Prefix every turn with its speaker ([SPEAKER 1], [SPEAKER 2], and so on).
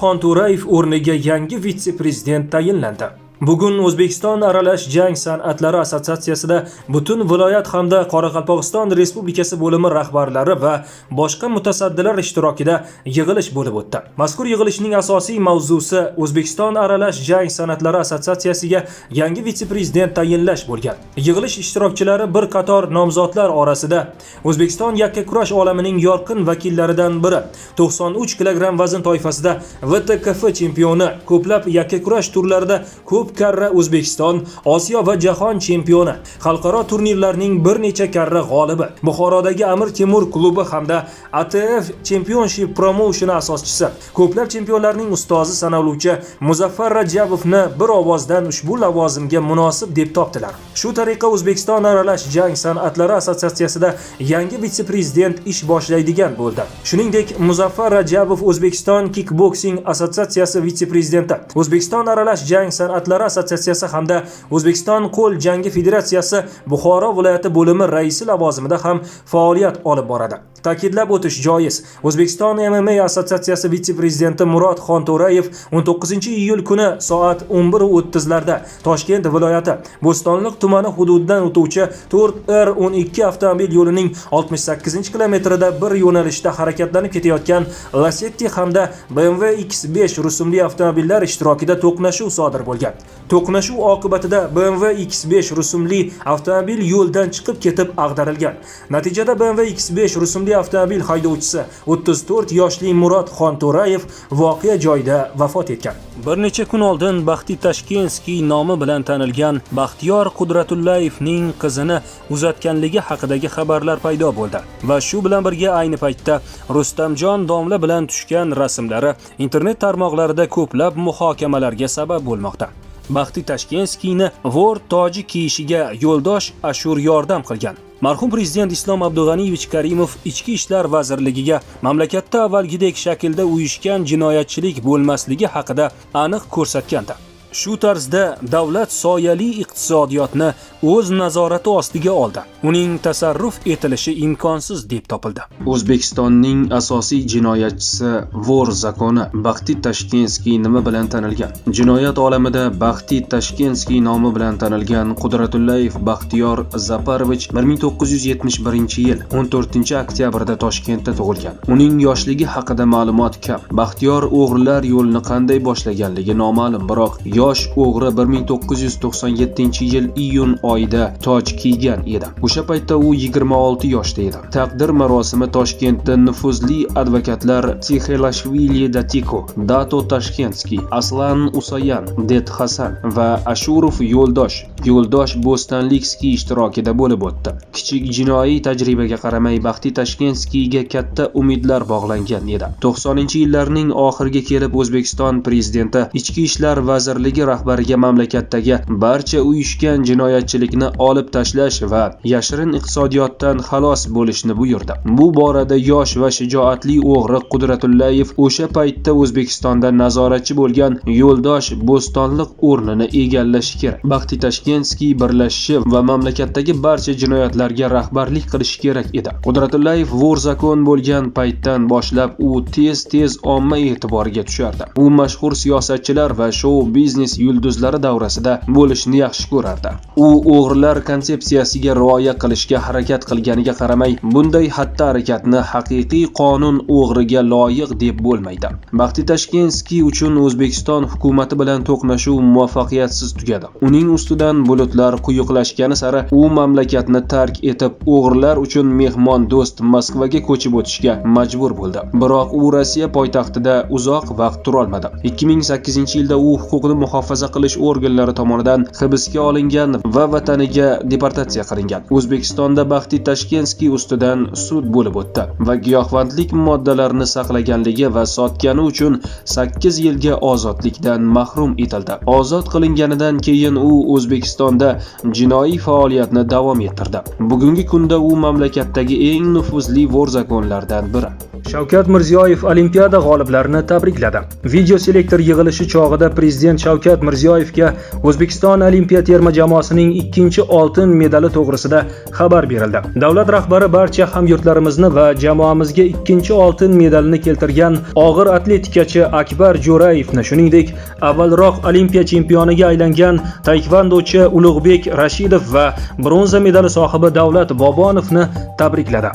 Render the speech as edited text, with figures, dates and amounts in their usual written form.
[SPEAKER 1] Xonto'rayev o'rniga yangi vitse-prezident tayinlandi. Bugun O'zbekiston aralash jang san'atlari assotsiatsiyasida butun viloyat hamda Qoraqalpog'iston Respublikasi bo'limi rahbarlari va boshqa mutasaddilar ishtirokida yig'ilish bo'lib o'tdi. Mazkur yig'ilishning asosiy mavzusi O'zbekiston aralash jang san'atlari assotsiatsiyasiga yangi vitse-prezident tayinlash bo'lgan. Yig'ilish ishtirokchilari bir qator nomzodlar orasida O'zbekiston yakkakurash olamining yorqin vakillaridan biri, 93 kg vazn toifasida VTKF chempioni, ko'plab yakkakurash turlarida ko'p karra O'zbekiston, Osiyo va jahon chempioni, xalqaro turnirlarning bir necha karra g'olibi, Buxorodagi Amir Temur klubi hamda ATF Championship Promotion asoschisi, ko'plab chempionlarning ustozi sanaluvchi Muzaffar Rajabovni bir ovozdan ushbu lavozimga munosib deb topdilar. Shu tariqa O'zbekiston aralash jang san'atlari assotsiatsiyasida yangi vitse-prezident ish boshlaydigan bo'ldi. Shuningdek, Muzaffar Rajabov O'zbekiston kickboksing assotsiatsiyasi vitse-prezidenti, O'zbekiston aralash jang san'atlari assotsiatsiyasi hamda O'zbekiston qo'l jangi federatsiyasi Buxoro viloyati bo'limi raisi lavozimida ham faoliyat olib boradi. Ta'kidlab o'tish joiz, O'zbekiston MMA assotsiatsiyasi vitse-prezidenti Murod Xonto'rayev 19-iyul kuni soat 11:30 larda Toshkent viloyati Bo'stonliq tumani hududidan o'tuvchi 4R12 avtomobil yo'lining 68-kilometrida bir yo'nalishda harakatlanib ketayotgan Lacetti hamda BMW X5 rusumli avtomobillar ishtirokida to'qnashuv sodir bo'lgan. To'qnashuv oqibatida BMW X5 rusumli avtomobil yo'ldan chiqib ketib ag'darilgan. Natijada BMW X5 rusumli avtomobil haydovchisi 34 yoshli Murod Xonto'rayev voqea joyida vafot etgan. Bir necha kun oldin Baxti Tashkenskiy nomi bilan tanilgan Baxtiyor Qudratullayevning qizini uzatganligi haqidagi xabarlar paydo bo'ldi va shu bilan birga ayni paytda Rustamjon domla bilan tushgan rasmlari internet tarmoqlarida ko'plab muhokamalarga sabab bo'lmoqda. Baxti Tashkenskiyni Vor toji kiyishiga yo'ldosh Ashur yordam qilgan. Marhum prezident Islom Abdug'aniyevich Karimov Ichki ishlar vazirligiga mamlakatda avvalgidek shaklda uyushgan jinoyatchilik bo'lmasligi haqida aniq ko'rsatgandi. Shu tarzda davlat soyali iqtisodiyotni o'z nazorati ostiga oldi. Uning tasarruf etilishi imkonsiz deb topildi. O'zbekistonning asosiy jinoyatchisi Vor zakoni Baxti Tashkenskiy nima bilan tanilgan? Jinoyat olamida Baxti Tashkenskiy nomi bilan tanilgan Qudratullayev Baxtiyor Zaparovich 1971-yil 14-oktyabrda Toshkentda tug'ilgan. Uning yoshligi haqida ma'lumot kam. Baxtiyor o'g'rilar yo'lini qanday boshlaganligi noma'lum, biroq yosh o'g'ri 1997-yil iyun oyida toj kiygan edi. O'sha paytda u 26 yoshda edi. Taqdir marosimi Toshkentda nufuzli advokatlar Tixelashvili Datiko, Dato Tashkenskiy, Aslan Usayan, Det Hasan va Ashurov Yo'ldosh Bo'stanlikskiy ishtirokida bo'lib o'tdi. Kichik jinoiy tajribaga qaramay Baxti Tashkenskiyga katta umidlar bog'langan edi. 90-yillarning oxiriga kelib O'zbekiston prezidenti Ichki ishlar vazirligi rahbariga mamlakatdagi barcha uyushgan jinoyatchilikni olib tashlash va yashirin iqtisodiyotdan xalos bo'lishni buyurdi. Bu borada yosh va shijoatli o'g'ri Qudratullayev o'sha paytda O'zbekistonda nazoratchi bo'lgan Yo'ldosh Bo'stonliq o'rnini egallashi kerak. Baxti Tashkenskiy birlashishi va mamlakatdagi barcha jinoyatlarga rahbarlik qilishi kerak edi. Qudratullayev Vor zakon bo'lgan paytdan boshlab u tez omma e'tiboriga tushardi. U mashhur siyosatchilar va shou biznes yulduzlari davrasida bo'lishni yaxshi ko'rardi. U o'g'rilar konsepsiyasiga rioya qilishga harakat qilganiga qaramay, bunday xatti-harakatni haqiqiy qonun o'g'riga loyiq deb bo'lmaydi. Baxti Tashkenskiy uchun O'zbekiston hukumati bilan to'qnashuv muvaffaqiyatsiz tugadi. Uning ustidan bulutlar quyuqlashgani sari u mamlakatni tark etib, o'g'rilar uchun mehmon do'st Moskvaga ko'chib o'tishga majbur bo'ldi. Biroq u Rossiya poytaxtida uzoq vaqt tura olmadi. 2008-yilda u huquqni muhofaza qilish organlari tomonidan hibsga olingan va vataniga deportatsiya qilingan. O'zbekistonda Baxti Tashkenskiy ustidan sud bo'lib o'tdi va giyohvandlik moddalarini saqlaganligi va sotgani uchun 8 yilga ozodlikdan mahrum etildi. Ozod qilinganidan keyin u O'zbekistonda jinoiy faoliyatni davom ettirdi. Bugungi kunda u mamlakatdagi eng nufuzli Vor zakonlardan biri. Shavkat Mirziyoyev Olimpiada g'oliblarini tabrikladi. Video selektor yig'ilishi chog'ida Prezident Shavkat Mirziyoyevga O'zbekiston olimpiya terma jamoasining ikkinchi oltin medali to'g'risida xabar berildi. Davlat rahbari barcha hamyurtlarimizni va jamoamizga ikkinchi oltin medalni keltirgan og'ir atletikachi Akbar Jo'rayevni, shuningdek, avvalroq olimpiya chempioniga aylangan taekvondochi Ulug'bek Rashidov va bronza medali sohibi Davlat Bobonovni tabrikladi.